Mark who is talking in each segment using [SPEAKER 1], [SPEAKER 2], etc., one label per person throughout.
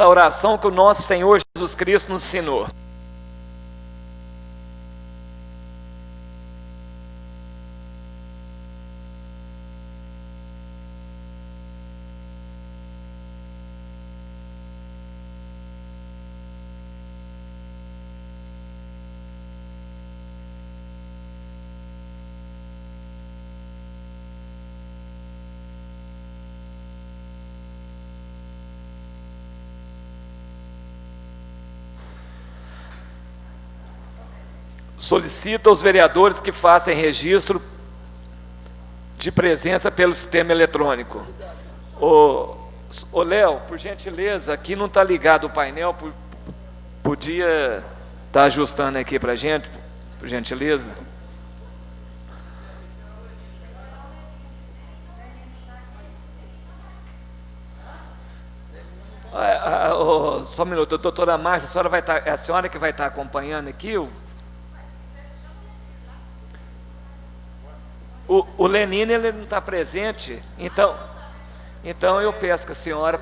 [SPEAKER 1] a oração que o nosso Senhor Jesus Cristo nos ensinou. Solicito aos vereadores que façam registro de presença pelo sistema eletrônico. Ô Léo, por gentileza, aqui não está ligado o painel, podia estar ajustando aqui para a gente, por gentileza? Só um minuto, doutora Márcia, a senhora vai estar, é a senhora que vai estar acompanhando aqui o Lenine, ele não está presente, então eu peço que a senhora,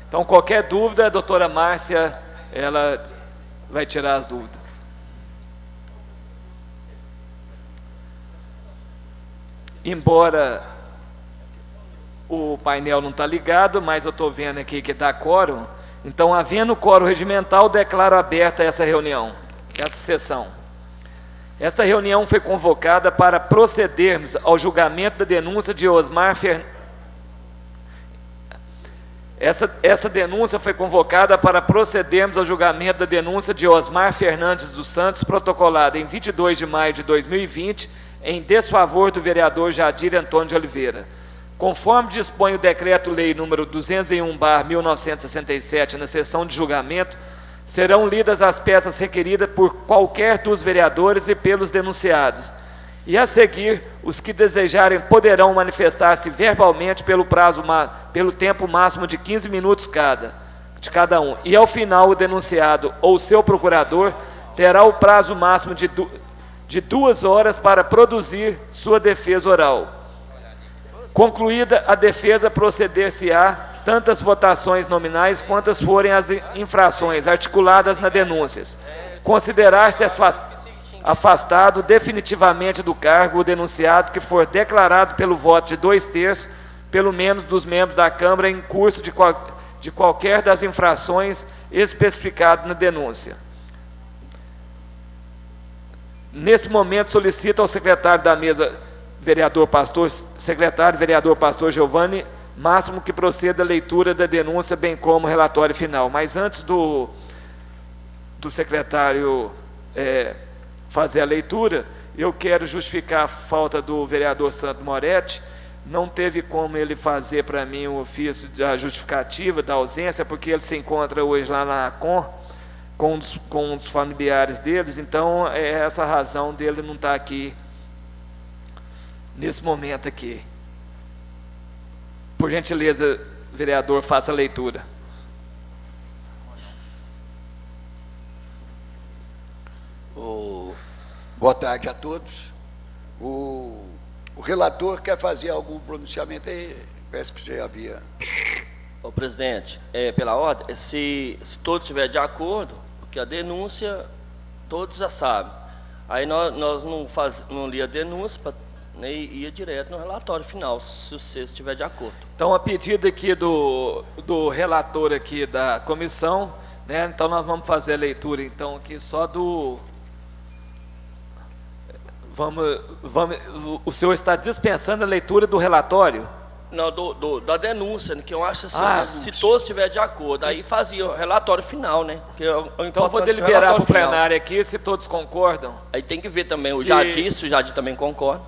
[SPEAKER 1] então qualquer dúvida, a doutora Márcia, ela vai tirar as dúvidas. Embora o painel não está ligado, mas eu estou vendo aqui que dá quórum, então, havendo quórum regimental, declaro aberta essa reunião, essa sessão. Esta reunião foi convocada para procedermos ao julgamento da denúncia de Osmar Fernandes. Essa denúncia foi convocada para procedermos ao julgamento da denúncia de Osmar Fernandes dos Santos, protocolada em 22 de maio de 2020, em desfavor do vereador Jadir Antônio de Oliveira. Conforme dispõe o Decreto-Lei nº 201/1967, na sessão de julgamento, serão lidas as peças requeridas por qualquer dos vereadores e pelos denunciados. E a seguir, os que desejarem poderão manifestar-se verbalmente pelo tempo máximo de 15 minutos de cada um. E ao final, o denunciado ou seu procurador terá o prazo máximo de 2 horas para produzir sua defesa oral. Concluída a defesa, proceder-se-á tantas votações nominais quantas forem as infrações articuladas na denúncia. Considerar-se afastado definitivamente do cargo o denunciado que for declarado pelo voto de 2/3, pelo menos, dos membros da Câmara em curso de qualquer das infrações especificadas na denúncia. Nesse momento, solicito ao secretário da mesa, vereador Pastor Giovanni Máximo, que proceda a leitura da denúncia, bem como o relatório final. Mas antes do secretário fazer a leitura, eu quero justificar a falta do vereador Santo Moretti. Não teve como ele fazer para mim o ofício da justificativa da ausência, porque ele se encontra hoje lá na ACOM, com os familiares deles, então é essa a razão dele não estar aqui, nesse momento aqui. Por gentileza, vereador, faça a leitura.
[SPEAKER 2] Boa tarde a todos. O relator quer fazer algum pronunciamento aí? Parece que você havia...
[SPEAKER 3] Ô, presidente, pela ordem, se todos estiverem de acordo, porque a denúncia, todos já sabem. Aí nós não lia a denúncia, ia direto no relatório final, se você estiver de acordo.
[SPEAKER 1] Então, a pedido aqui do relator aqui da comissão, né, então nós vamos fazer a leitura, então, aqui só do... o senhor está dispensando a leitura do relatório?
[SPEAKER 3] Não, da denúncia, que eu acho assim, se todos estiverem de acordo, aí fazia o relatório final, né?
[SPEAKER 1] Então eu vou deliberar para o plenário aqui, se todos concordam.
[SPEAKER 3] Aí tem que ver também o Jadir, se o Jadir também concorda.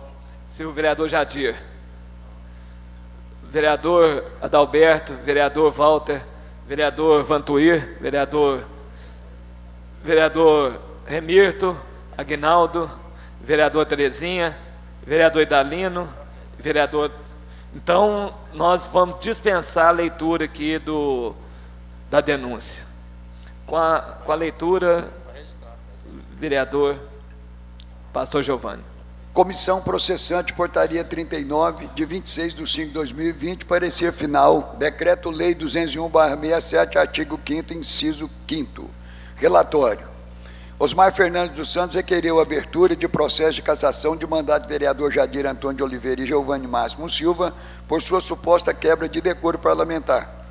[SPEAKER 3] Se
[SPEAKER 1] o vereador Jadir, vereador Adalberto, vereador Walter, vereador Vantuir, vereador Remirto, Aguinaldo, vereador Terezinha, vereador Idalino, vereador... Então, nós vamos dispensar a leitura aqui da denúncia. Com a leitura, vereador Pastor Giovanni.
[SPEAKER 2] Comissão processante, portaria 39, de 26/5/2020, parecer final, Decreto-Lei 201/67, artigo 5º, inciso 5º. Relatório. Osmar Fernandes dos Santos requereu a abertura de processo de cassação de mandato do vereador Jadir Antônio de Oliveira e Geovani Máximo Silva por sua suposta quebra de decoro parlamentar,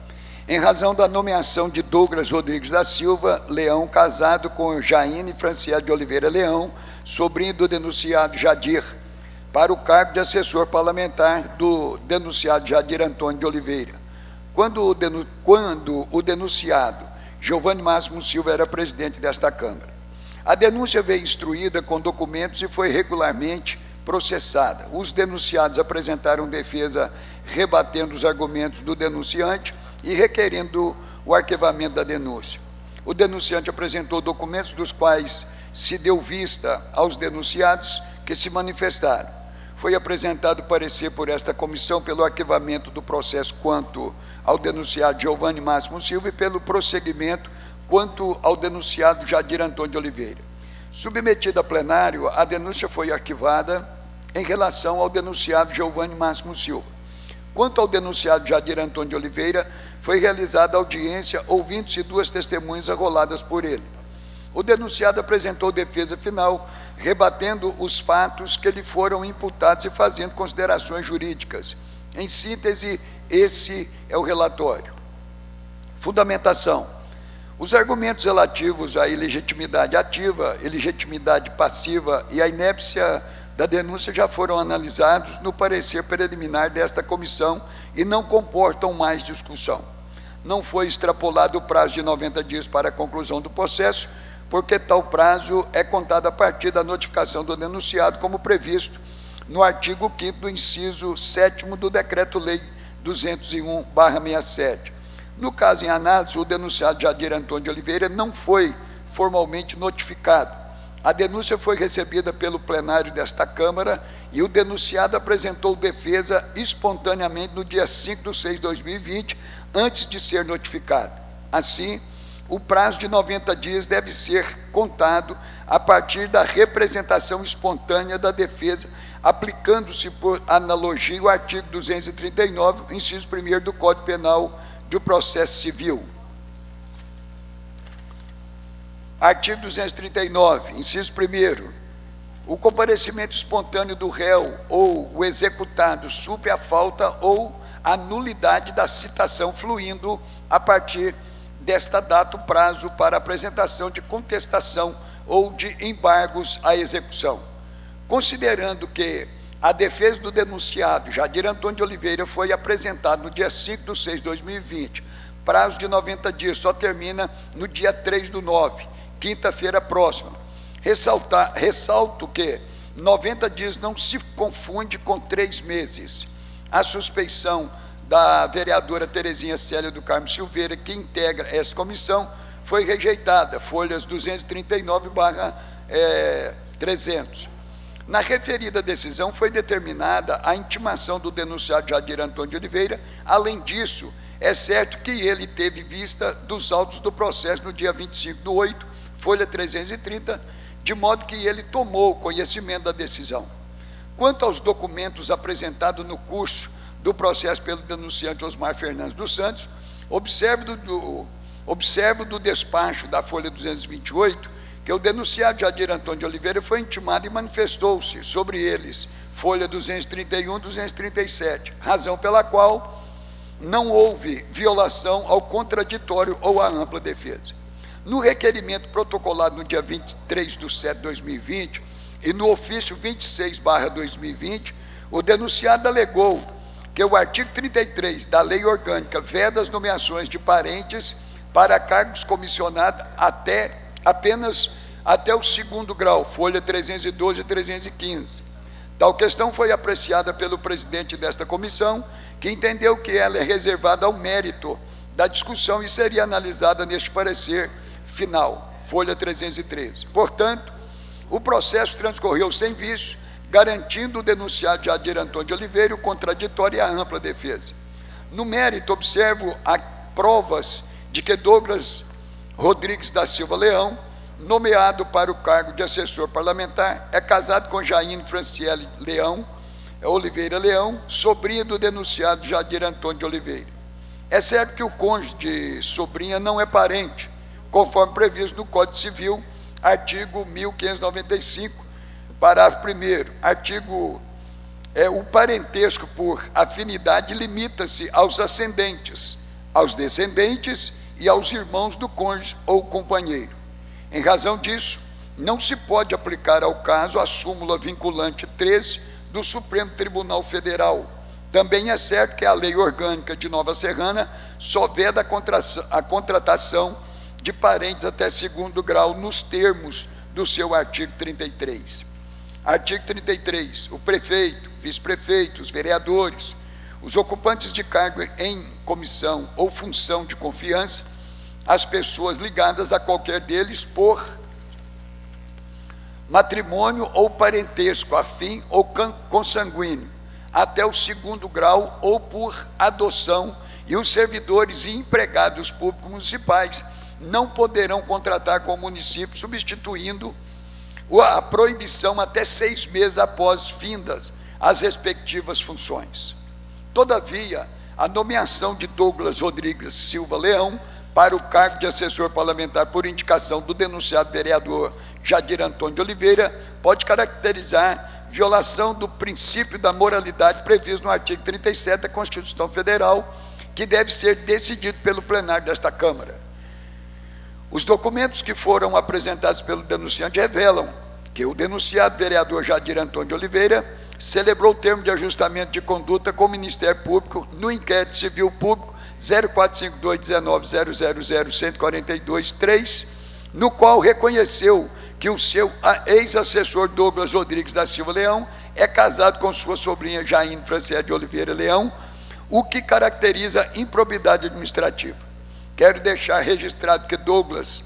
[SPEAKER 2] em razão da nomeação de Douglas Rodrigues da Silva Leão, casado com Jaine Franciele de Oliveira Leão, sobrinho do denunciado Jadir, para o cargo de assessor parlamentar do denunciado Jadir Antônio de Oliveira, quando o denunciado Geovani Máximo Silva era presidente desta Câmara. A denúncia veio instruída com documentos e foi regularmente processada. Os denunciados apresentaram defesa rebatendo os argumentos do denunciante e requerendo o arquivamento da denúncia. O denunciante apresentou documentos dos quais se deu vista aos denunciados que se manifestaram. Foi apresentado parecer por esta comissão pelo arquivamento do processo quanto ao denunciado Geovani Máximo Silva e pelo prosseguimento quanto ao denunciado Jadir Antônio de Oliveira. Submetida a plenário, a denúncia foi arquivada em relação ao denunciado Geovani Máximo Silva. Quanto ao denunciado Jadir Antônio de Oliveira, foi realizada audiência ouvindo-se 2 testemunhas arroladas por ele. O denunciado apresentou defesa final, rebatendo os fatos que lhe foram imputados e fazendo considerações jurídicas. Em síntese, esse é o relatório. Fundamentação. Os argumentos relativos à ilegitimidade ativa, ilegitimidade passiva e à inépcia da denúncia já foram analisados no parecer preliminar desta comissão e não comportam mais discussão. Não foi extrapolado o prazo de 90 dias para a conclusão do processo, porque tal prazo é contado a partir da notificação do denunciado, como previsto no artigo 5º do inciso 7º do Decreto-Lei 201/67. No caso em análise, o denunciado Jadir Antônio de Oliveira não foi formalmente notificado. A denúncia foi recebida pelo plenário desta Câmara e o denunciado apresentou defesa espontaneamente no dia 5/6/2020, antes de ser notificado. Assim, o prazo de 90 dias deve ser contado a partir da representação espontânea da defesa, aplicando-se por analogia o artigo 239, inciso 1º do Código Penal do Processo Civil. Artigo 239, inciso 1º. O comparecimento espontâneo do réu ou o executado supre a falta ou a nulidade da citação, fluindo a partir desta data o prazo para apresentação de contestação ou de embargos à execução. Considerando que a defesa do denunciado Jadir Antônio de Oliveira foi apresentada no dia 5/6/2020, prazo de 90 dias só termina no dia 3/9, quinta-feira próxima. Ressalto que 90 dias não se confunde com 3 meses. A suspeição da vereadora Terezinha Célia do Carmo Silveira, que integra essa comissão, foi rejeitada, folhas 239/300. Na referida decisão foi determinada a intimação do denunciado Jadir Antônio de Oliveira. Além disso, é certo que ele teve vista dos autos do processo no dia 25/8, folha 330, de modo que ele tomou conhecimento da decisão. Quanto aos documentos apresentados no curso do processo pelo denunciante Osmar Fernandes dos Santos, observo do despacho da folha 228, que o denunciado Jadir Antônio de Oliveira foi intimado e manifestou-se sobre eles, folha 231 e 237, razão pela qual não houve violação ao contraditório ou à ampla defesa. No requerimento protocolado no dia 23/7/2020 e no ofício 26/2020, o denunciado alegou que o artigo 33 da Lei Orgânica veda as nomeações de parentes para cargos comissionados apenas até o 2º grau, folha 312 e 315. Tal questão foi apreciada pelo presidente desta comissão, que entendeu que ela é reservada ao mérito da discussão e seria analisada neste parecer final, folha 313. Portanto, o processo transcorreu sem vício, garantindo o denunciado Jadir Antônio de Oliveira o contraditório e a ampla defesa. No mérito, observo as provas de que Douglas Rodrigues da Silva Leão nomeado para o cargo de assessor parlamentar, é casado com Jaine Franciele Oliveira Leão, sobrinha do denunciado Jadir Antônio de Oliveira. É certo que o cônjuge de sobrinha não é parente, conforme previsto no Código Civil, artigo 1595, parágrafo 1º, o parentesco por afinidade limita-se aos ascendentes, aos descendentes e aos irmãos do cônjuge ou companheiro. Em razão disso, não se pode aplicar ao caso a súmula vinculante 13 do Supremo Tribunal Federal. Também é certo que a Lei Orgânica de Nova Serrana só veda a contratação de parentes até segundo grau nos termos do seu artigo 33. Artigo 33. O prefeito, vice-prefeito, os vereadores, os ocupantes de cargo em comissão ou função de confiança, as pessoas ligadas a qualquer deles por matrimônio ou parentesco afim ou consanguíneo, até o segundo grau ou por adoção, e os servidores e empregados públicos municipais não poderão contratar com o município, substituindo a proibição até 6 meses após findas as respectivas funções. Todavia, a nomeação de Douglas Rodrigues Silva Leão para o cargo de assessor parlamentar por indicação do denunciado vereador Jadir Antônio de Oliveira pode caracterizar violação do princípio da moralidade previsto no artigo 37 da Constituição Federal, que deve ser decidido pelo plenário desta Câmara. Os documentos que foram apresentados pelo denunciante revelam que o denunciado vereador Jadir Antônio de Oliveira celebrou o termo de ajustamento de conduta com o Ministério Público no inquérito civil público 0452-19-000-142-3, no qual reconheceu que o seu ex-assessor Douglas Rodrigues da Silva Leão é casado com sua sobrinha Jaine Franciele de Oliveira Leão, o que caracteriza improbidade administrativa. Quero deixar registrado que Douglas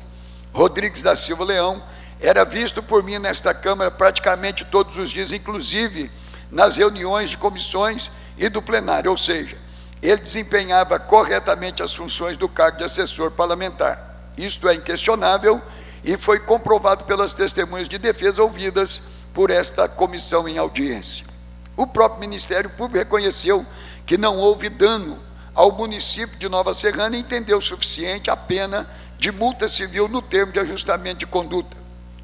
[SPEAKER 2] Rodrigues da Silva Leão era visto por mim nesta Câmara praticamente todos os dias, inclusive nas reuniões de comissões e do plenário, ou seja, ele desempenhava corretamente as funções do cargo de assessor parlamentar. Isto é inquestionável e foi comprovado pelas testemunhas de defesa ouvidas por esta comissão em audiência. O próprio Ministério Público reconheceu que não houve dano ao município de Nova Serrana e entendeu suficiente a pena de multa civil no termo de ajustamento de conduta.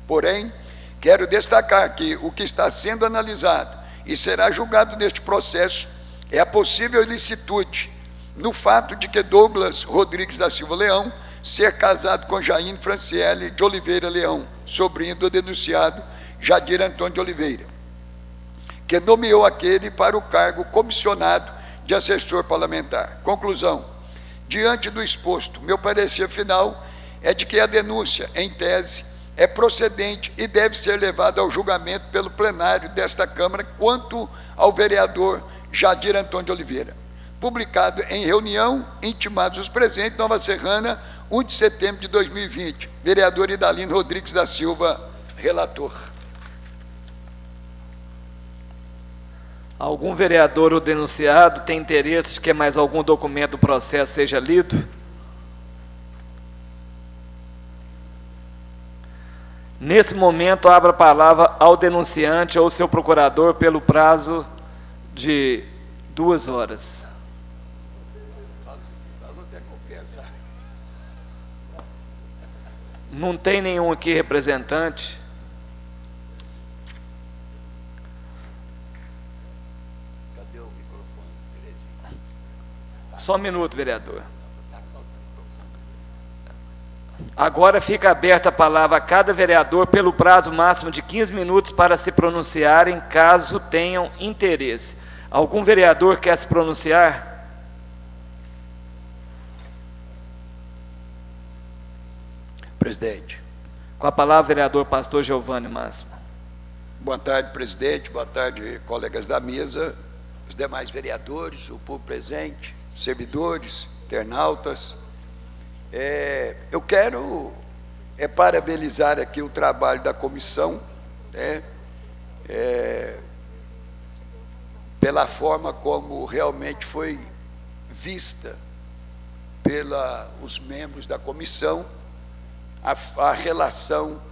[SPEAKER 2] Porém, quero destacar que o que está sendo analisado e será julgado neste processo é a possível ilicitude no fato de que Douglas Rodrigues da Silva Leão ser casado com Jaine Franciele de Oliveira Leão, sobrinho do denunciado Jadir Antônio de Oliveira, que nomeou aquele para o cargo comissionado de assessor parlamentar. Conclusão: diante do exposto, meu parecer final é de que a denúncia, em tese, é procedente e deve ser levada ao julgamento pelo plenário desta Câmara quanto ao vereador Jadir Antônio de Oliveira. Publicado em reunião, intimados os presentes, Nova Serrana, 1 de setembro de 2020. Vereador Idalino Rodrigues da Silva, relator.
[SPEAKER 1] Algum vereador ou denunciado tem interesse de que mais algum documento do processo seja lido? Nesse momento, abro a palavra ao denunciante ou seu procurador pelo prazo de 2 horas. Não tem nenhum aqui representante?
[SPEAKER 2] Cadê o microfone, Terezinha?
[SPEAKER 1] Só um minuto, vereador. Agora fica aberta a palavra a cada vereador pelo prazo máximo de 15 minutos para se pronunciarem, caso tenham interesse. Algum vereador quer se pronunciar?
[SPEAKER 2] Presidente.
[SPEAKER 1] Com a palavra, vereador Pastor Giovanni Máximo.
[SPEAKER 2] Boa tarde, presidente. Boa tarde, colegas da mesa, os demais vereadores, o público presente, servidores, internautas. Eu quero parabenizar aqui o trabalho da comissão, pela forma como realmente foi vista pelos membros da comissão a relação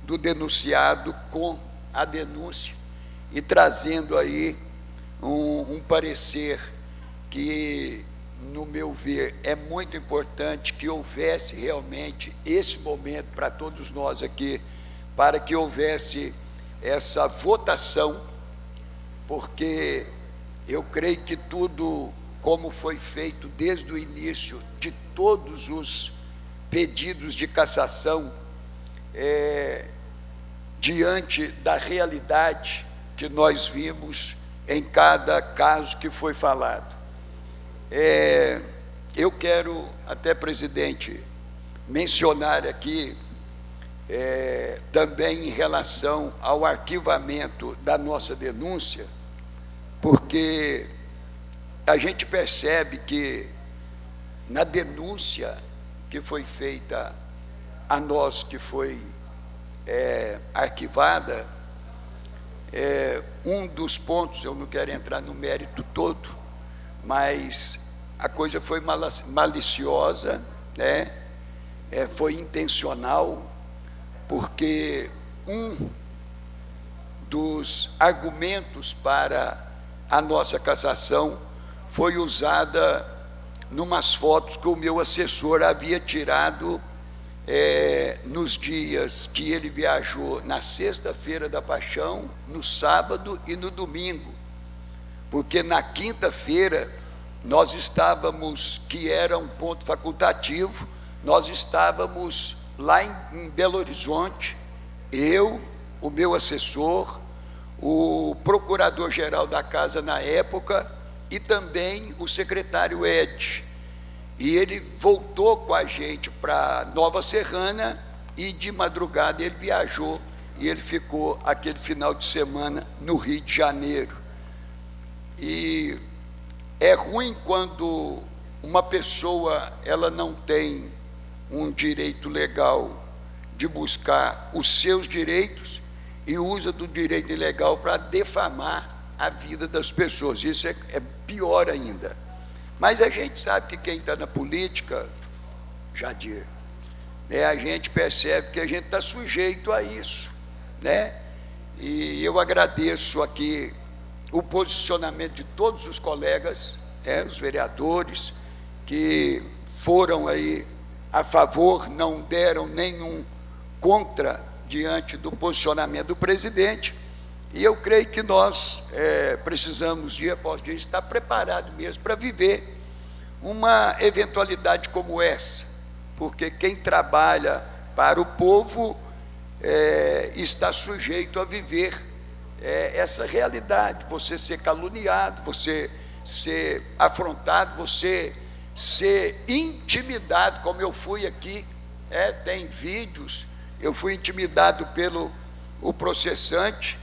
[SPEAKER 2] do denunciado com a denúncia e trazendo aí um parecer que, no meu ver, é muito importante que houvesse realmente esse momento para todos nós aqui, para que houvesse essa votação, porque eu creio que tudo, como foi feito desde o início de todos os pedidos de cassação, diante da realidade que nós vimos em cada caso que foi falado. Eu quero até, presidente, mencionar aqui também em relação ao arquivamento da nossa denúncia, porque a gente percebe que na denúncia que foi feita a nós, que foi arquivada, um dos pontos, eu não quero entrar no mérito todo, mas a coisa foi maliciosa, né? Foi intencional, porque um dos argumentos para a nossa cassação foi usada numas fotos que o meu assessor havia tirado nos dias que ele viajou, na sexta-feira da Paixão, no sábado e no domingo, porque na quinta-feira nós estávamos, que era um ponto facultativo, nós estávamos lá em Belo Horizonte, eu, o meu assessor, o procurador-geral da casa na época e também o secretário Ed. E ele voltou com a gente para Nova Serrana e de madrugada ele viajou e ele ficou aquele final de semana no Rio de Janeiro. E é ruim quando uma pessoa ela não tem um direito legal de buscar os seus direitos e usa do direito ilegal para defamar a vida das pessoas. Isso é pior ainda. Mas a gente sabe que quem está na política, Jadir, a gente percebe que a gente está sujeito a isso, né? E eu agradeço aqui o posicionamento de todos os colegas, os vereadores, que foram aí a favor, não deram nenhum contra diante do posicionamento do presidente, e eu creio que nós precisamos, dia após dia, estar preparados mesmo para viver uma eventualidade como essa, porque quem trabalha para o povo está sujeito a viver essa realidade, você ser caluniado, você ser afrontado, você ser intimidado, como eu fui aqui, tem vídeos, eu fui intimidado pelo processante,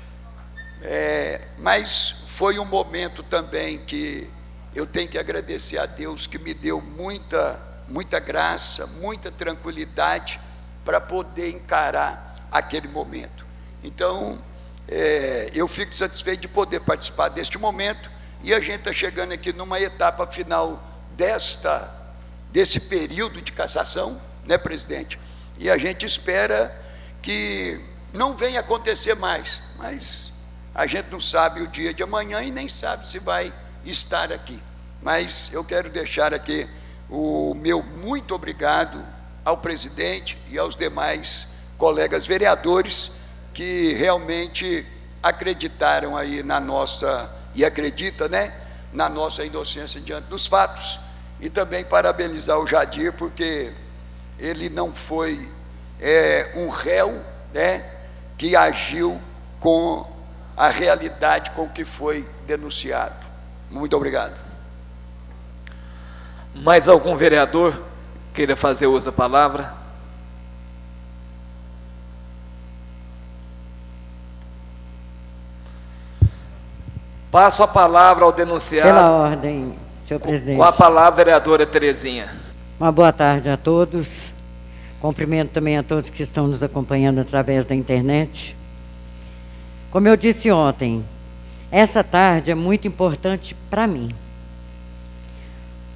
[SPEAKER 2] mas foi um momento também que eu tenho que agradecer a Deus, que me deu muita graça, muita tranquilidade para poder encarar aquele momento. Então, eu fico satisfeito de poder participar deste momento, e a gente está chegando aqui numa etapa final desse período de cassação, né, presidente? E a gente espera que não venha acontecer mais, mas a gente não sabe o dia de amanhã e nem sabe se vai estar aqui. Mas eu quero deixar aqui o meu muito obrigado ao presidente e aos demais colegas vereadores que realmente acreditaram aí na nossa, e acredita, né, na nossa inocência diante dos fatos, e também parabenizar o Jadir, porque ele não foi um réu, né, que agiu com a realidade com que foi denunciado. Muito obrigado.
[SPEAKER 1] Mais algum vereador queira fazer uso da palavra? Passo a palavra ao denunciado.
[SPEAKER 4] Pela ordem, senhor presidente.
[SPEAKER 1] Com a palavra, vereadora Terezinha.
[SPEAKER 4] Uma boa tarde a todos. Cumprimento também a todos que estão nos acompanhando através da internet. Como eu disse ontem, essa tarde é muito importante para mim.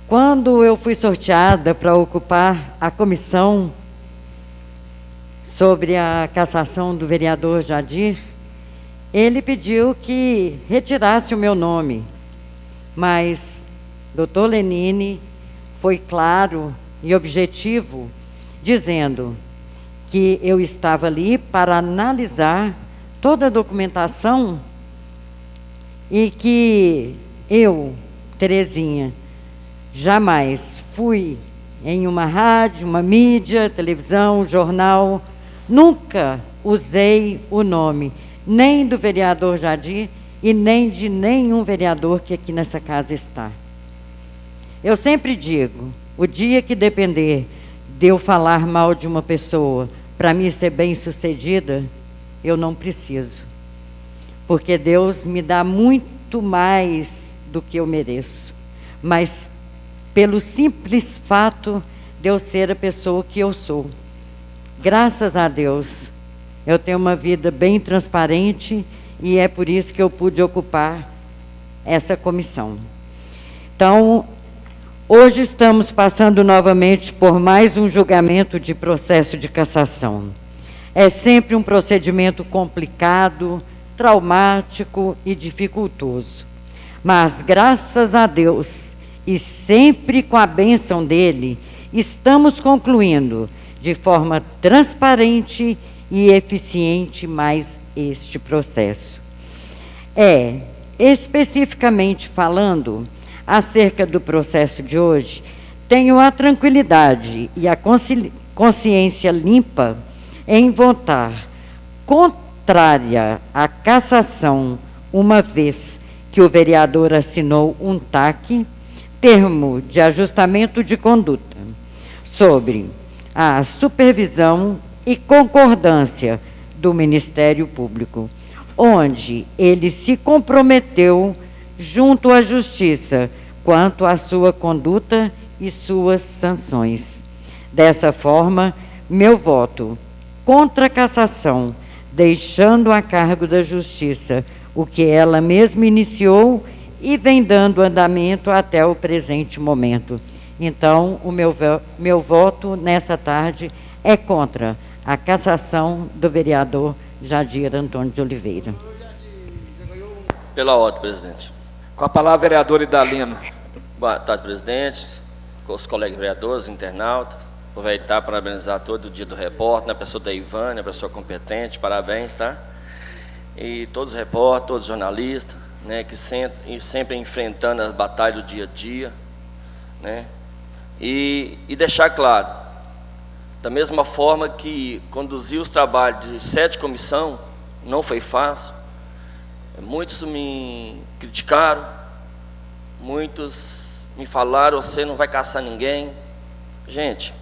[SPEAKER 4] Quando eu fui sorteada para ocupar a comissão sobre a cassação do vereador Jadir, ele pediu que retirasse o meu nome, mas doutor Lenine foi claro e objetivo, dizendo que eu estava ali para analisar toda a documentação e que eu, Terezinha, jamais fui em uma rádio, uma mídia, televisão, jornal, nunca usei o nome nem do vereador Jadir e nem de nenhum vereador que aqui nessa casa está. Eu sempre digo, o dia que depender de eu falar mal de uma pessoa para mim ser bem-sucedida, eu não preciso. Porque Deus me dá muito mais do que eu mereço. Mas pelo simples fato de eu ser a pessoa que eu sou. Graças a Deus, eu tenho uma vida bem transparente e é por isso que eu pude ocupar essa comissão. Então, hoje estamos passando novamente por mais um julgamento de processo de cassação. É sempre um procedimento complicado, traumático e dificultoso. Mas, graças a Deus, e sempre com a bênção dele, estamos concluindo de forma transparente e eficiente mais este processo. Especificamente falando, acerca do processo de hoje, tenho a tranquilidade e a consciência limpa em votar contrária à cassação, uma vez que o vereador assinou um TAC, termo de ajustamento de conduta, sobre a supervisão e concordância do Ministério Público, onde ele se comprometeu junto à Justiça quanto à sua conduta e suas sanções. Dessa forma, meu voto contra a cassação, deixando a cargo da Justiça o que ela mesma iniciou e vem dando andamento até o presente momento. Então, o meu voto nessa tarde é contra a cassação do vereador Jadir Antônio de Oliveira.
[SPEAKER 3] Pela ordem, presidente.
[SPEAKER 1] Com a palavra, vereador Idalino.
[SPEAKER 3] Boa tarde, presidente, com os colegas vereadores, internautas. Aproveitar para parabenizar todo o dia do repórter, na pessoa da Ivânia, pessoa competente, parabéns, tá? E todos os repórteres, todos os jornalistas, né, que sempre enfrentando as batalhas do dia a dia, né? E deixar claro, da mesma forma que conduzir os trabalhos de 7 comissões não foi fácil, muitos me criticaram, muitos me falaram, você não vai caçar ninguém. Gente,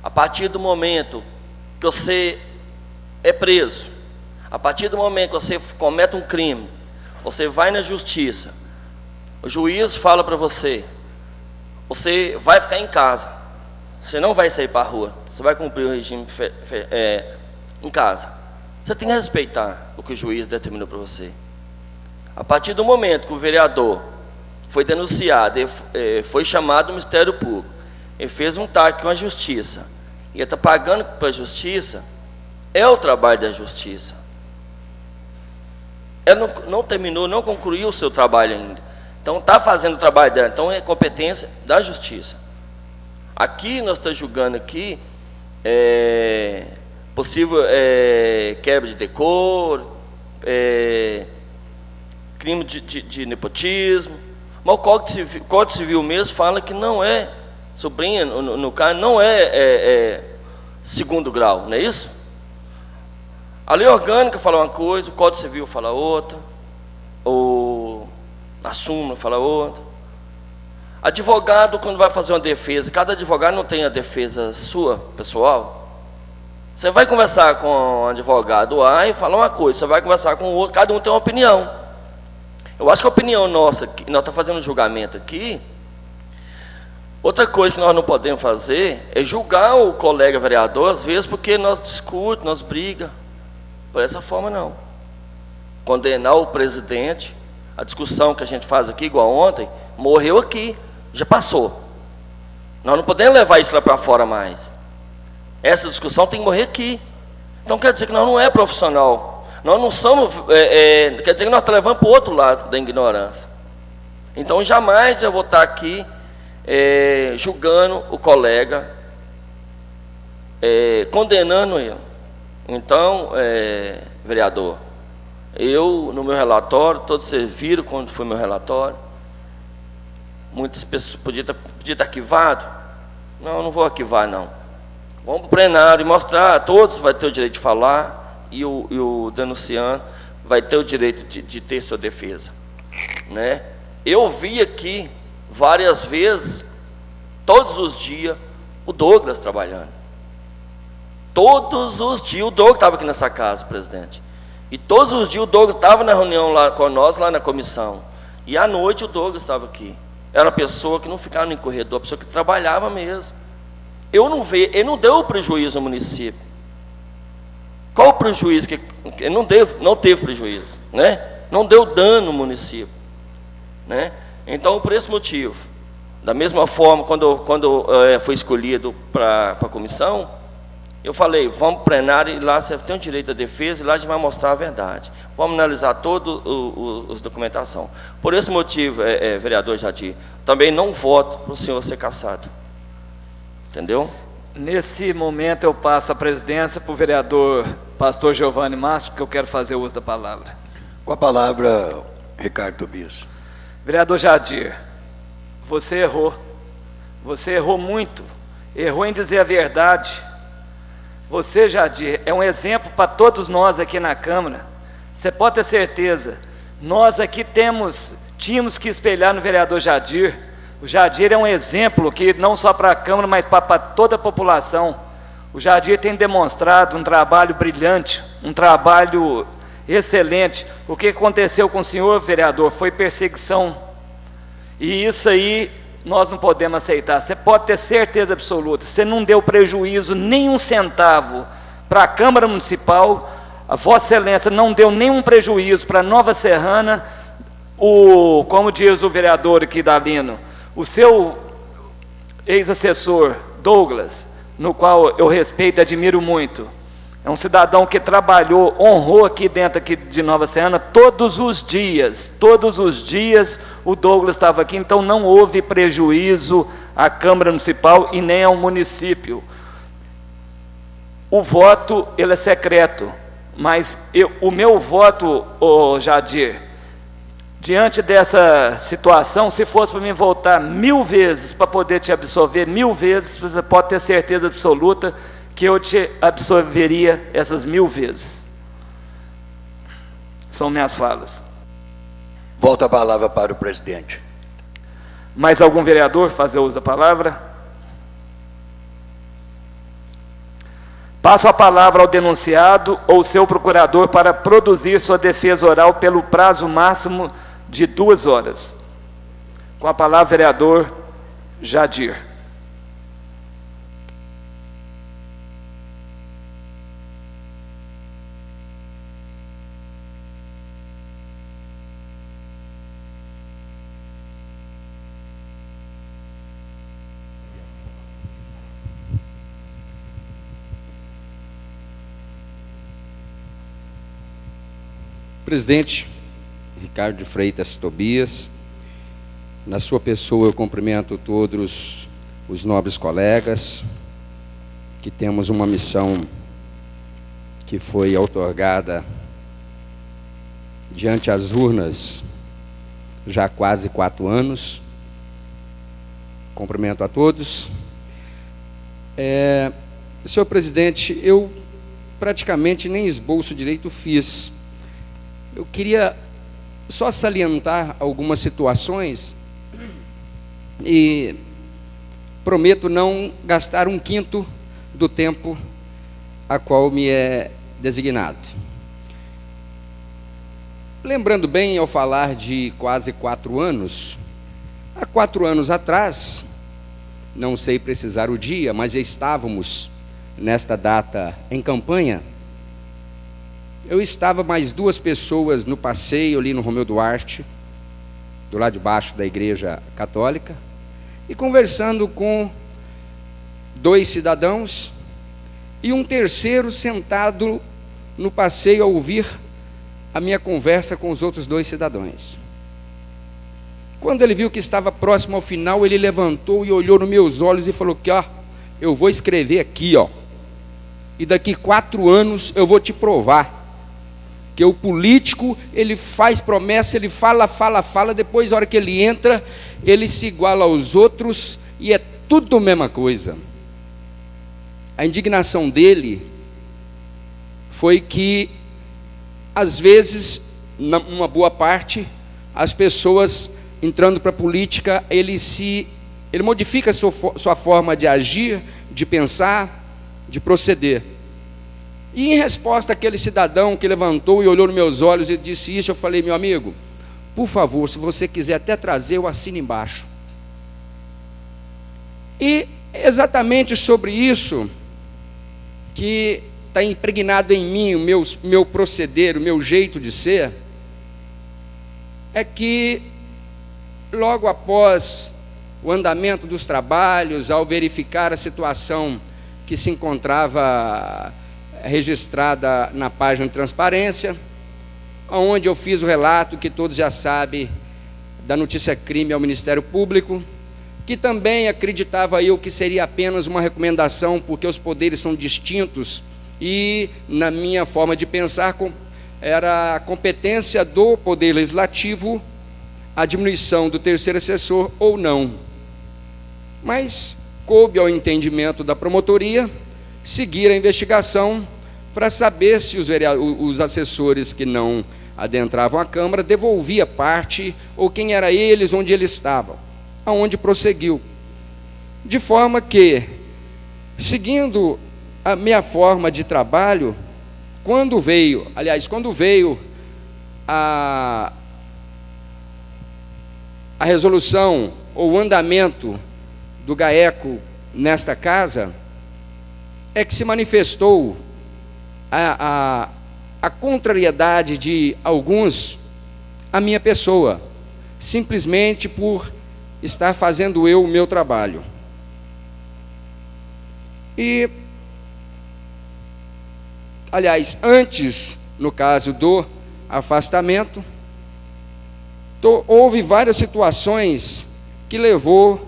[SPEAKER 3] a partir do momento que você é preso, a partir do momento que você comete um crime, você vai na justiça, o juiz fala para você, você vai ficar em casa, você não vai sair para a rua, você vai cumprir o regime em casa. Você tem que respeitar o que o juiz determinou para você. A partir do momento que o vereador foi denunciado, foi chamado do Ministério Público, ele fez um TAC com a Justiça, e ele está pagando para a Justiça, é o trabalho da Justiça. Ela não terminou, não concluiu o seu trabalho ainda. Então está fazendo o trabalho dela, então é competência da Justiça. Aqui nós estamos julgando aqui possível quebra de decoro, crime de nepotismo, mas o Código Civil mesmo fala que não é, sobrinha, no caso, não é segundo grau, não é isso? A lei orgânica fala uma coisa, o Código Civil fala outra, a súmula fala outra. Advogado, quando vai fazer uma defesa, cada advogado não tem a defesa sua, pessoal. Você vai conversar com um advogado A e falar uma coisa, você vai conversar com o outro, cada um tem uma opinião. Eu acho que a opinião nossa, que nós estamos fazendo um julgamento aqui, outra coisa que nós não podemos fazer é julgar o colega vereador, às vezes, porque nós discutimos, nós brigamos. Por essa forma, não. Condenar o presidente, a discussão que a gente faz aqui, igual ontem, morreu aqui, já passou. Nós não podemos levar isso lá para fora mais. Essa discussão tem que morrer aqui. Então quer dizer que nós não é profissional. Nós não somos, quer dizer que nós estamos levando para o outro lado da ignorância. Então jamais eu vou estar aqui julgando o colega, condenando ele. Então, vereador, eu no meu relatório, todos vocês viram quando foi meu relatório, muitas pessoas podia estar arquivado. Não vou arquivar não. Vamos para o plenário e mostrar, todos vai ter o direito de falar e o denunciante vai ter o direito de ter sua defesa, né? Eu vi aqui várias vezes, todos os dias, o Douglas trabalhando. Todos os dias o Douglas estava aqui nessa casa, presidente. E todos os dias o Douglas estava na reunião lá com nós, lá na comissão. E à noite o Douglas estava aqui. Era uma pessoa que não ficava no corredor, uma pessoa que trabalhava mesmo. Ele não deu prejuízo ao município. Qual o prejuízo? Ele não teve prejuízo, né? Não deu dano no município, né? Então, por esse motivo, da mesma forma, quando foi escolhido para a comissão, eu falei, vamos para o plenário e lá você tem o direito à defesa e lá a gente vai mostrar a verdade. Vamos analisar toda a documentação. Por esse motivo, vereador Jadir, também não voto para o senhor ser cassado. Entendeu?
[SPEAKER 1] Nesse momento eu passo a presidência para o vereador pastor Giovanni Márcio, porque eu quero fazer uso da palavra.
[SPEAKER 2] Com a palavra, Ricardo Tobias.
[SPEAKER 1] Vereador Jadir, você errou. Você errou muito. Errou em dizer a verdade. Você, Jadir, é um exemplo para todos nós aqui na Câmara. Você pode ter certeza. Nós aqui tínhamos que espelhar no vereador Jadir. O Jadir é um exemplo que não só para a Câmara, mas para toda a população. O Jadir tem demonstrado um trabalho brilhante, um trabalho excelente. O que aconteceu com o senhor, vereador, foi perseguição. E isso aí nós não podemos aceitar. Você pode ter certeza absoluta. Você não deu prejuízo nenhum centavo para a Câmara Municipal. A Vossa Excelência não deu nenhum prejuízo para a Nova Serrana. Como diz o vereador aqui Dalino, o seu ex-assessor, Douglas, no qual eu respeito e admiro muito, é um cidadão que trabalhou, honrou aqui dentro de Nova Serrana todos os dias o Douglas estava aqui, então não houve prejuízo à Câmara Municipal e nem ao município. O voto, ele é secreto, mas o meu voto, Jadir, diante dessa situação, se fosse para mim voltar 1000 vezes para poder te absolver 1000 vezes, você pode ter certeza absoluta que eu te absolveria essas 1000 vezes. São minhas falas.
[SPEAKER 2] Volta a palavra para o presidente.
[SPEAKER 1] Mais algum vereador fazer uso da palavra? Passo a palavra ao denunciado ou seu procurador para produzir sua defesa oral pelo prazo máximo de 2 horas. Com a palavra, vereador Jadir.
[SPEAKER 5] Presidente Ricardo de Freitas Tobias, na sua pessoa eu cumprimento todos os nobres colegas, que temos uma missão que foi outorgada diante as urnas já há quase 4 anos. Cumprimento a todos. Senhor presidente, eu praticamente nem esboço direito fiz. Eu queria só salientar algumas situações e prometo não gastar 1/5 do tempo a qual me é designado. Lembrando bem, ao falar de quase 4 anos, há 4 anos atrás, não sei precisar o dia, mas já estávamos nesta data em campanha. Eu estava mais 2 pessoas no passeio ali no Romeu Duarte, do lado de baixo da Igreja Católica, e conversando com 2 cidadãos e um terceiro sentado no passeio a ouvir a minha conversa com os outros 2 cidadãos. Quando ele viu que estava próximo ao final, ele levantou e olhou nos meus olhos e falou que, ó, eu vou escrever aqui, ó, e daqui 4 anos eu vou te provar que o político, ele faz promessa, ele fala, depois, na hora que ele entra, ele se iguala aos outros, e é tudo a mesma coisa. A indignação dele foi que, às vezes, numa boa parte, as pessoas entrando para a política, ele modifica sua forma de agir, de pensar, de proceder. E em resposta àquele cidadão que levantou e olhou nos meus olhos e disse isso, eu falei: meu amigo, por favor, se você quiser até trazer, eu assino embaixo. E exatamente sobre isso que está impregnado em mim, o meu proceder, o meu jeito de ser, é que logo após o andamento dos trabalhos, ao verificar a situação que se encontrava registrada na página de transparência, onde eu fiz o relato que todos já sabem da notícia crime ao Ministério Público, que também acreditava eu que seria apenas uma recomendação, porque os poderes são distintos e, na minha forma de pensar, era a competência do Poder Legislativo a diminuição do terceiro assessor ou não. Mas coube ao entendimento da promotoria seguir a investigação para saber se os assessores que não adentravam a Câmara devolvia parte, ou quem era eles, onde eles estavam, aonde prosseguiu. De forma que, seguindo a minha forma de trabalho, quando veio a resolução ou o andamento do GAECO nesta casa, é que se manifestou a contrariedade de alguns à minha pessoa, simplesmente por estar fazendo eu o meu trabalho. E, aliás, antes, no caso do afastamento, houve várias situações que levou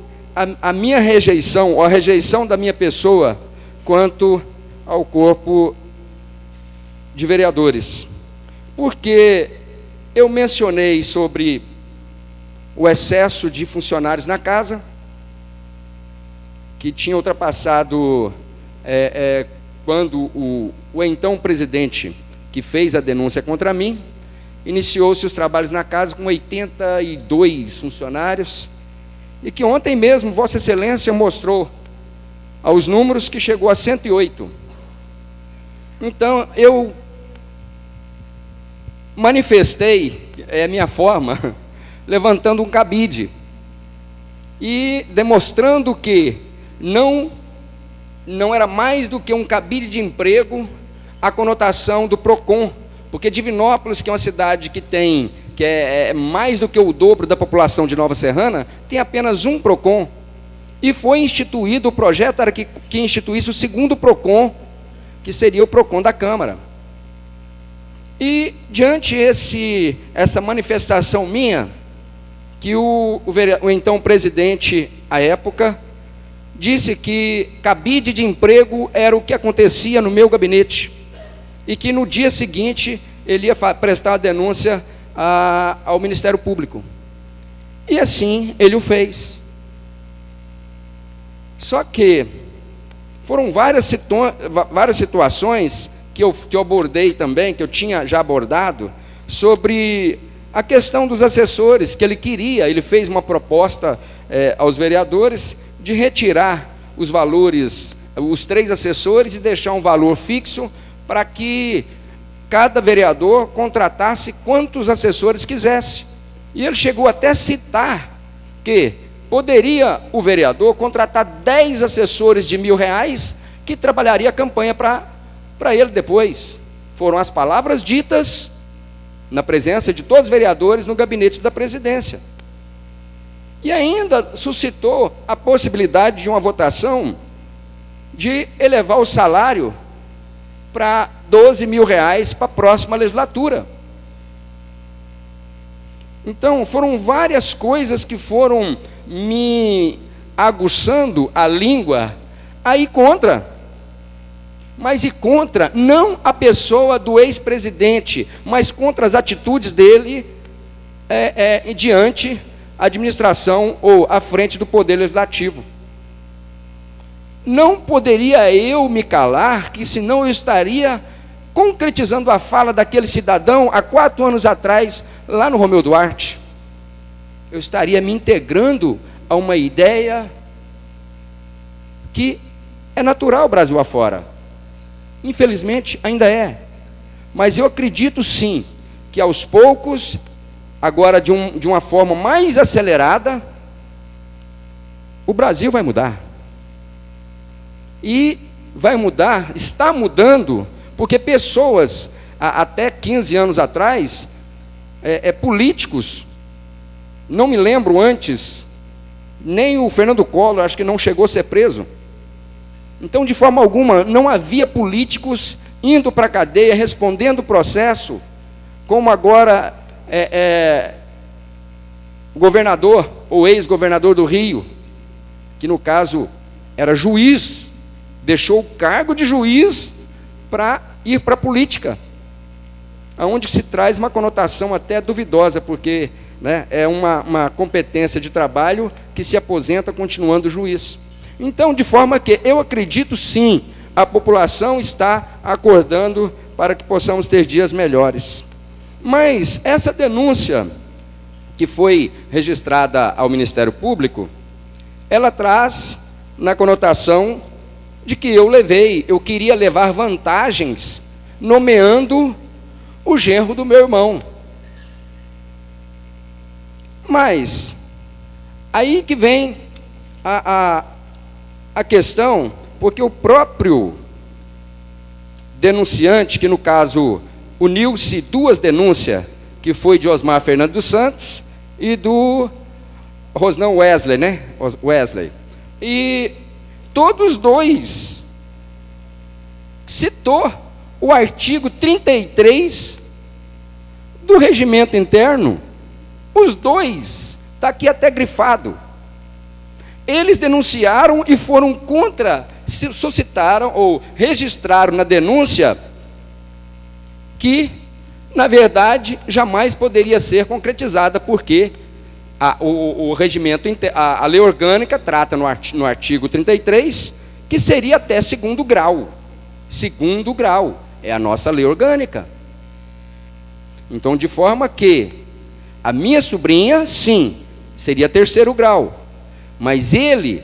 [SPEAKER 5] a minha rejeição, ou a rejeição da minha pessoa, quanto ao corpo de vereadores. Porque eu mencionei sobre o excesso de funcionários na casa, que tinha ultrapassado, quando o então presidente que fez a denúncia contra mim, iniciou-se os trabalhos na casa com 82 funcionários, e que ontem mesmo Vossa Excelência mostrou aos números que chegou a 108. Então, eu manifestei, é a minha forma, levantando um cabide e demonstrando que não era mais do que um cabide de emprego a conotação do PROCON, porque Divinópolis, que é uma cidade que é mais do que o dobro da população de Nova Serrana, tem apenas um PROCON, e foi instituído, o projeto era que instituísse o segundo PROCON, que seria o PROCON da Câmara. E diante essa manifestação minha, que o então presidente, à época, disse que cabide de emprego era o que acontecia no meu gabinete, e que no dia seguinte ele ia prestar a denúncia ao Ministério Público. E assim ele o fez. Só que foram várias situações que eu abordei também, que eu tinha já abordado, sobre a questão dos assessores, que ele fez uma proposta aos vereadores de retirar os valores, os 3 assessores, e deixar um valor fixo para que cada vereador contratasse quantos assessores quisesse. E ele chegou até a citar que poderia o vereador contratar 10 assessores de R$1.000 que trabalharia a campanha para ele depois. Foram as palavras ditas na presença de todos os vereadores no gabinete da presidência. E ainda suscitou a possibilidade de uma votação de elevar o salário para R$12 mil para a próxima legislatura. Então, foram várias coisas que foram me aguçando a língua a ir contra. Mas ir contra não a pessoa do ex-presidente, mas contra as atitudes dele diante a administração ou à frente do Poder Legislativo. Não poderia eu me calar, que senão eu estaria concretizando a fala daquele cidadão há 4 anos atrás, lá no Romeu Duarte. Eu estaria me integrando a uma ideia que é natural Brasil afora. Infelizmente, ainda é. Mas eu acredito sim, que aos poucos, agora de uma forma mais acelerada, o Brasil vai mudar. E vai mudar, está mudando, porque pessoas, até 15 anos atrás, políticos, não me lembro antes, nem o Fernando Collor, acho que não chegou a ser preso. Então, de forma alguma, não havia políticos indo para a cadeia, respondendo o processo, como agora o governador, ou ex-governador do Rio, que no caso era juiz, deixou o cargo de juiz para ir para a política, onde se traz uma conotação até duvidosa, porque é uma competência de trabalho que se aposenta continuando juiz. Então, de forma que eu acredito sim, a população está acordando para que possamos ter dias melhores. Mas essa denúncia que foi registrada ao Ministério Público, ela traz na conotação de que eu queria levar vantagens nomeando o genro do meu irmão. Mas aí que vem a questão, porque o próprio denunciante, que no caso uniu-se 2 denúncias, que foi de Osmar Fernando dos Santos e do Rosnão Wesley, Wesley. E todos 2 citou o artigo 33 do regimento interno. Os 2, está aqui até grifado. Eles denunciaram e foram contra, suscitaram ou registraram na denúncia que, na verdade, jamais poderia ser concretizada, porque o regimento, a lei orgânica trata no artigo 33, que seria até 2º grau. 2º grau é a nossa lei orgânica. Então, de forma que a minha sobrinha, sim, seria 3º grau. Mas ele,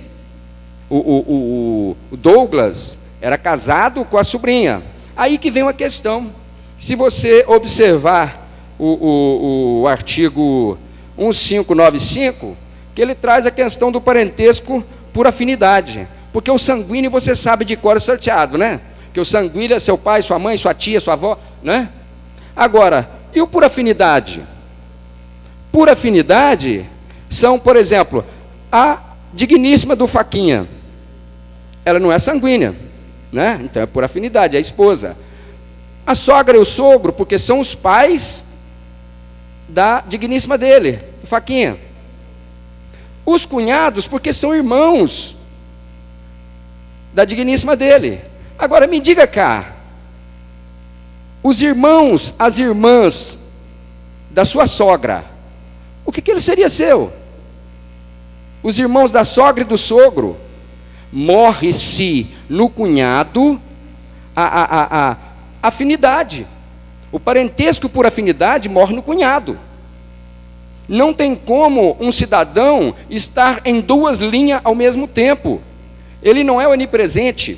[SPEAKER 5] o Douglas, era casado com a sobrinha. Aí que vem uma questão. Se você observar o artigo 1595, que ele traz a questão do parentesco por afinidade. Porque o sanguíneo, você sabe de cor sorteado, né? Que o sanguíneo é seu pai, sua mãe, sua tia, sua avó, né? Agora, e o por afinidade? Por afinidade são, por exemplo, a digníssima do Faquinha, ela não é sanguínea, né? Então é por afinidade, é a esposa. A sogra e o sogro, porque são os pais da digníssima dele, o Faquinha. Os cunhados, porque são irmãos da digníssima dele. Agora me diga cá, os irmãos, as irmãs da sua sogra, o que ele seria seu? Os irmãos da sogra e do sogro, morre-se no cunhado a afinidade. O parentesco por afinidade morre no cunhado. Não tem como um cidadão estar em 2 linhas ao mesmo tempo. Ele não é onipresente.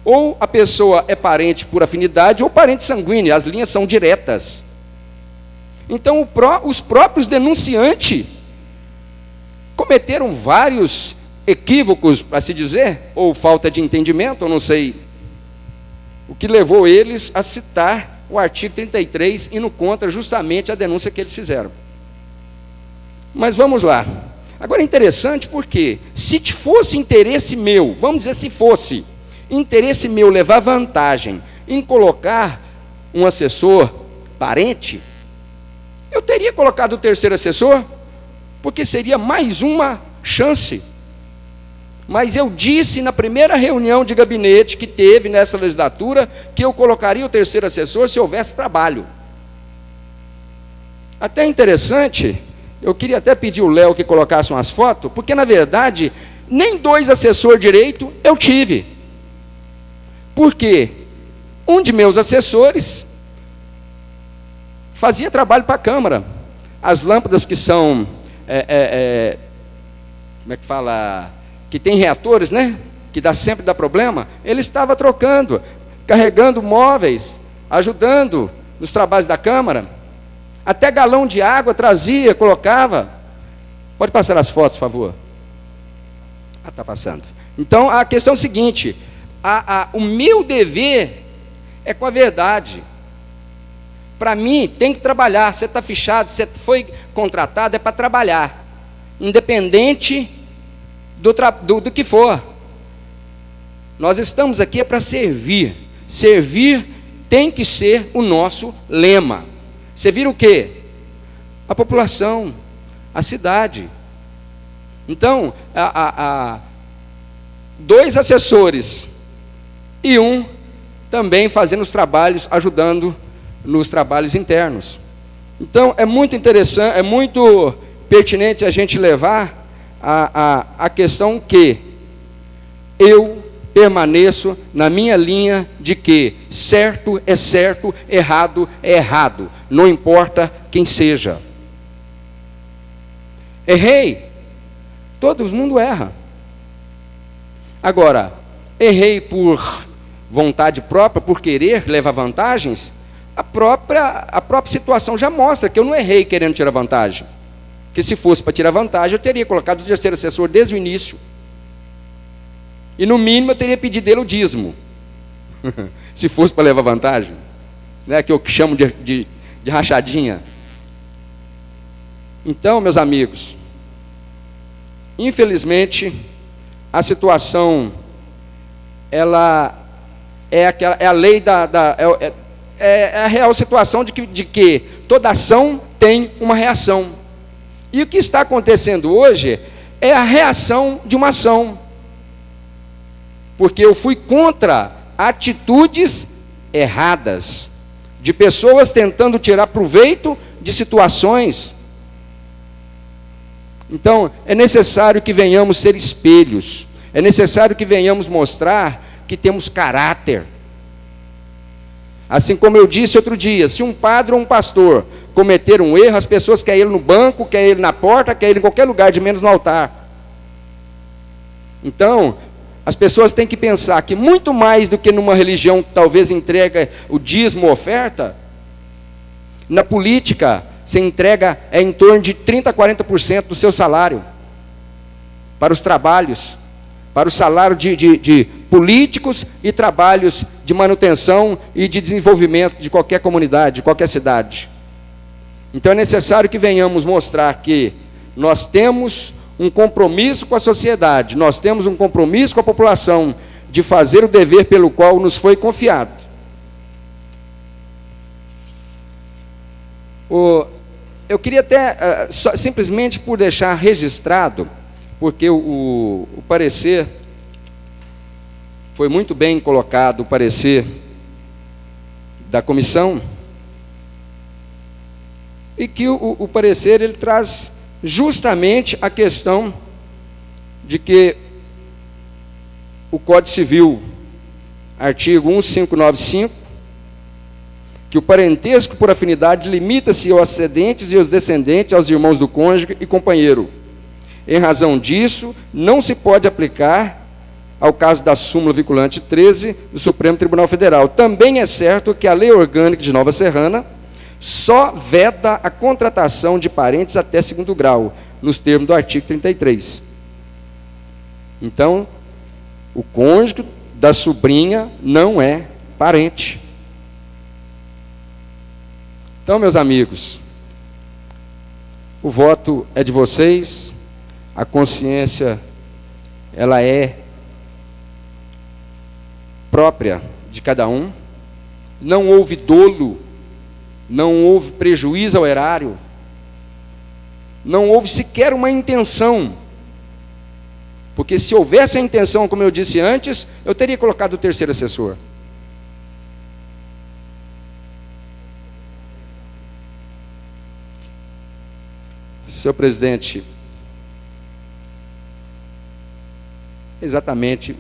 [SPEAKER 5] Ou a pessoa é parente por afinidade ou parente sanguíneo. As linhas são diretas. Então os próprios denunciantes cometeram vários equívocos, para se dizer, ou falta de entendimento, eu não sei, o que levou eles a citar o artigo 33, indo contra justamente a denúncia que eles fizeram. Mas vamos lá. Agora é interessante porque, se fosse interesse meu, vamos dizer se fosse interesse meu levar vantagem em colocar um assessor parente, eu teria colocado o terceiro assessor, porque seria mais uma chance. Mas eu disse na primeira reunião de gabinete que teve nessa legislatura que eu colocaria o terceiro assessor se houvesse trabalho. Até interessante, eu queria até pedir o Léo que colocasse umas fotos, porque na verdade nem 2 assessores direito eu tive. Porque um de meus assessores fazia trabalho para a Câmara. As lâmpadas que são, como é que fala, que tem reatores, né? Que sempre dá problema. Ele estava trocando, carregando móveis, ajudando nos trabalhos da Câmara. Até galão de água trazia, colocava. Pode passar as fotos, por favor. Ah, está passando. Então, a questão é a seguinte, o meu dever é com a verdade. Para mim, tem que trabalhar. Você está fichado, você foi contratado, é para trabalhar. Independente do que for. Nós estamos aqui para servir. Servir tem que ser o nosso lema. Servir o quê? A população, a cidade. Então, 2 assessores e um também fazendo os trabalhos, ajudando nos trabalhos internos. Então, é muito interessante, é muito pertinente a gente levar a questão que eu permaneço na minha linha de que certo é certo, errado é errado, não importa quem seja. Errei, todo mundo erra. Agora, errei por vontade própria, por querer levar vantagens, a própria situação já mostra que eu não errei querendo tirar vantagem. Que se fosse para tirar vantagem, eu teria colocado o terceiro assessor desde o início. E no mínimo eu teria pedido dele o dízimo. Se fosse para levar vantagem. Né, que eu chamo de rachadinha. Então, meus amigos, infelizmente, a situação, ela é a lei é a real situação de que toda ação tem uma reação. E o que está acontecendo hoje é a reação de uma ação. Porque eu fui contra atitudes erradas, de pessoas tentando tirar proveito de situações. Então, é necessário que venhamos ser espelhos, é necessário que venhamos mostrar que temos caráter. Assim como eu disse outro dia, se um padre ou um pastor cometer um erro, as pessoas querem ele no banco, querem ele na porta, querem ele em qualquer lugar, de menos no altar. Então, as pessoas têm que pensar que muito mais do que numa religião que talvez entrega o dízimo ou oferta, na política se entrega em torno de 30% a 40% do seu salário para os trabalhos, para o salário de políticos e trabalhos de manutenção e de desenvolvimento de qualquer comunidade, de qualquer cidade. Então é necessário que venhamos mostrar que nós temos um compromisso com a sociedade, nós temos um compromisso com a população de fazer o dever pelo qual nos foi confiado. Eu queria até, simplesmente por deixar registrado, porque o parecer foi muito bem colocado, o parecer da comissão, e que o parecer ele traz justamente a questão de que o Código Civil, artigo 1595, que o parentesco por afinidade limita-se aos ascendentes e aos descendentes, aos irmãos do cônjuge e companheiro. Em razão disso, não se pode aplicar ao caso da súmula vinculante 13 do Supremo Tribunal Federal. Também é certo que a Lei Orgânica de Nova Serrana só veda a contratação de parentes até 2º grau, nos termos do artigo 33. Então, o cônjuge da sobrinha não é parente. Então, meus amigos, o voto é de vocês, a consciência, ela é própria de cada um. não houve dolo, não houve prejuízo ao erário, não houve sequer uma intenção. Porque se houvesse a intenção, como eu disse antes, eu teria colocado o terceiro assessor. Senhor presidente, exatamente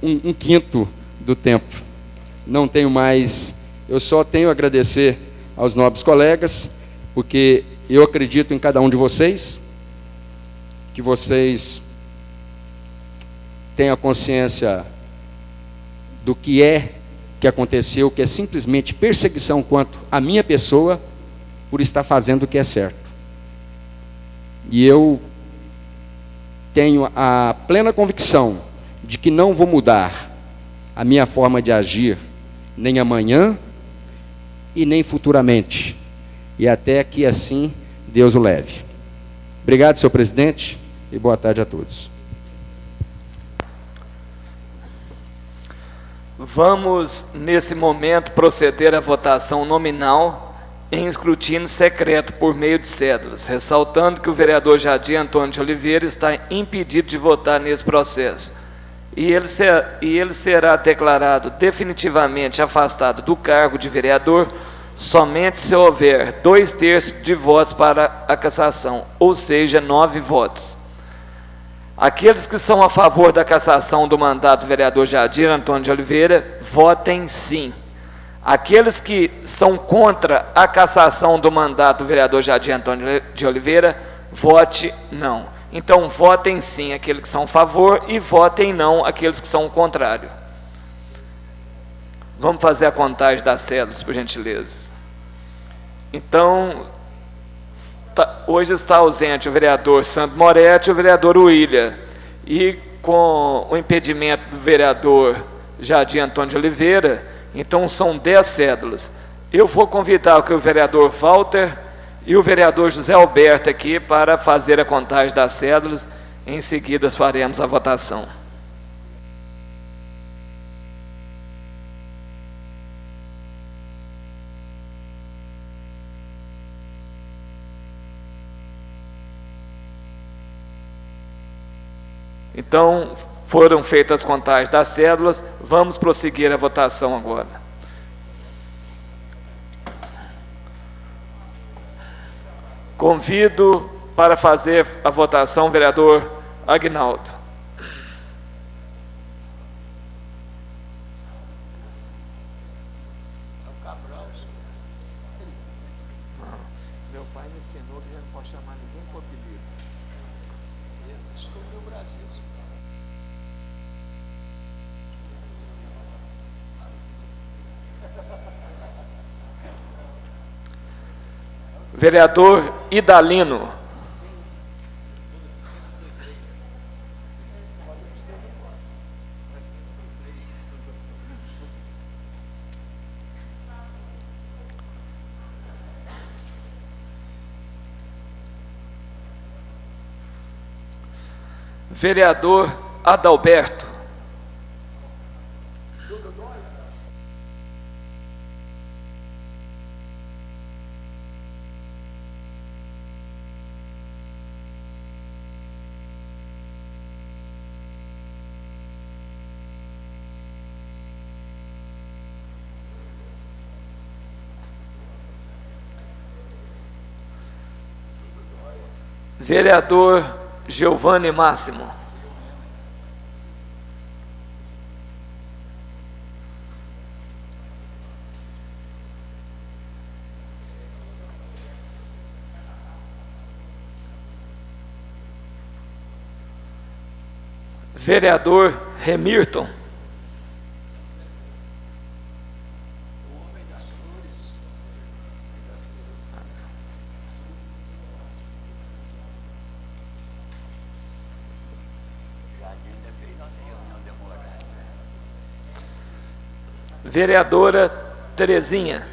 [SPEAKER 5] um quinto do tempo. Não tenho mais, eu só tenho a agradecer aos nobres colegas, porque eu acredito em cada um de vocês, que vocês tenham consciência do que aconteceu, que é simplesmente perseguição quanto à minha pessoa, por estar fazendo o que é certo. E eu tenho a plena convicção de que não vou mudar a minha forma de agir, nem amanhã e nem futuramente, e até que assim Deus o leve. Obrigado, senhor presidente, e boa tarde a todos.
[SPEAKER 1] Vamos, nesse momento, proceder à votação nominal em escrutínio secreto por meio de cédulas, ressaltando que o vereador Jadir Antônio de Oliveira está impedido de votar nesse processo, e ele será declarado definitivamente afastado do cargo de vereador somente se houver 2/3 de votos para a cassação, ou seja, 9 votos. Aqueles que são a favor da cassação do mandato do vereador Jadir Antônio de Oliveira, votem sim. Aqueles que são contra a cassação do mandato do vereador Jadir Antônio de Oliveira, vote não. Então, votem sim aqueles que são a favor e votem não aqueles que são o contrário. Vamos fazer a contagem das células, por gentileza. Então, hoje está ausente o vereador Sandro Moretti e o vereador William. E com o impedimento do vereador Jadir Antônio de Oliveira, então são 10 cédulas. Eu vou convidar o vereador Walter e o vereador José Alberto aqui para fazer a contagem das cédulas. Em seguida faremos a votação. Então, foram feitas as contagens das cédulas, vamos prosseguir a votação agora. Convido para fazer a votação o vereador Aguinaldo. Meu pai me ensinou que já não pode chamar ninguém por apelido. Descobriu o Brasil. Vereador Idalino. Vereador Adalberto. Vereador Giovanni Máximo. Vereador Remirton. Vereadora Terezinha.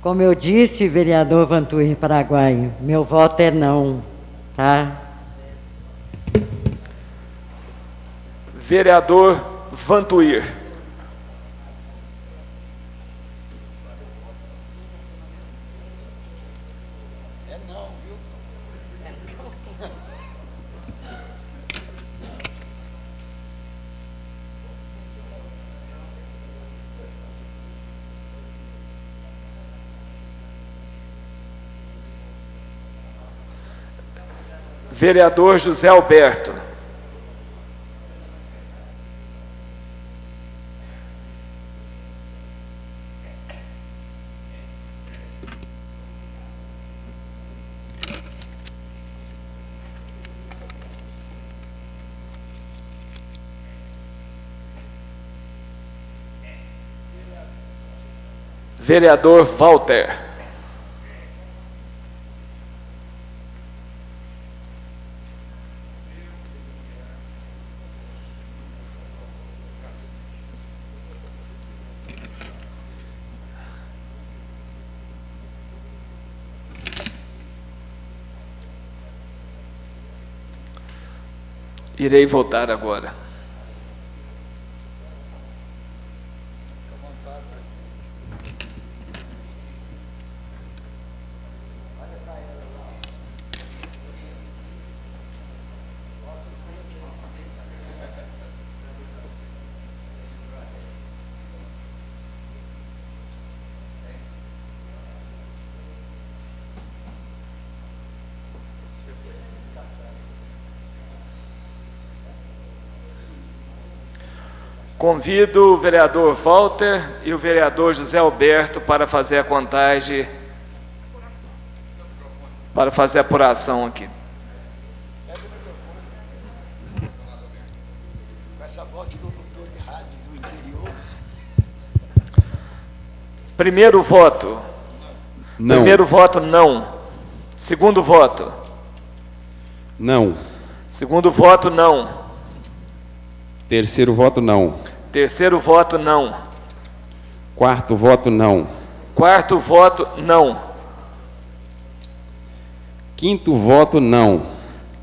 [SPEAKER 4] Como eu disse, vereador Vantuir Paraguai, meu voto é não, tá?
[SPEAKER 1] Vereador Vantuir. Vereador José Alberto. Vereador Walter. Irei votar agora. Convido o vereador Walter e o vereador José Alberto para fazer a contagem, para fazer a apuração aqui. Primeiro voto.
[SPEAKER 6] Não.
[SPEAKER 1] Primeiro voto, não. Segundo voto.
[SPEAKER 6] Não.
[SPEAKER 1] Segundo voto, não.
[SPEAKER 6] Terceiro voto, não.
[SPEAKER 1] Terceiro voto, não.
[SPEAKER 6] Quarto voto, não.
[SPEAKER 1] Quarto voto, não.
[SPEAKER 6] Quinto voto, não.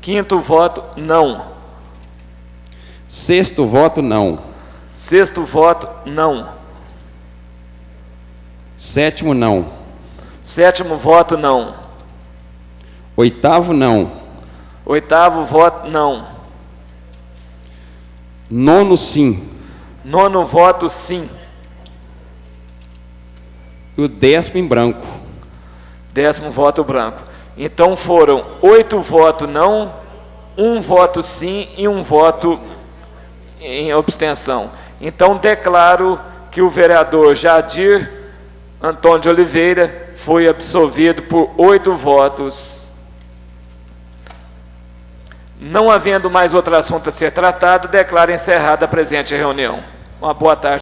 [SPEAKER 1] Quinto voto, não.
[SPEAKER 6] Sexto voto, não.
[SPEAKER 1] Sexto voto, não.
[SPEAKER 6] Sétimo, não.
[SPEAKER 1] Sétimo voto, não.
[SPEAKER 6] Oitavo, não.
[SPEAKER 1] Oitavo voto, não.
[SPEAKER 6] Nono, sim.
[SPEAKER 1] Nono voto, sim.
[SPEAKER 6] E o 10º em branco.
[SPEAKER 1] 10º voto branco. Então foram 8 votos não, 1 voto sim e 1 voto em abstenção. Então declaro que o vereador Jadir Antônio de Oliveira foi absolvido por 8 votos. Não havendo mais outro assunto a ser tratado, declaro encerrada a presente reunião. Uma boa tarde.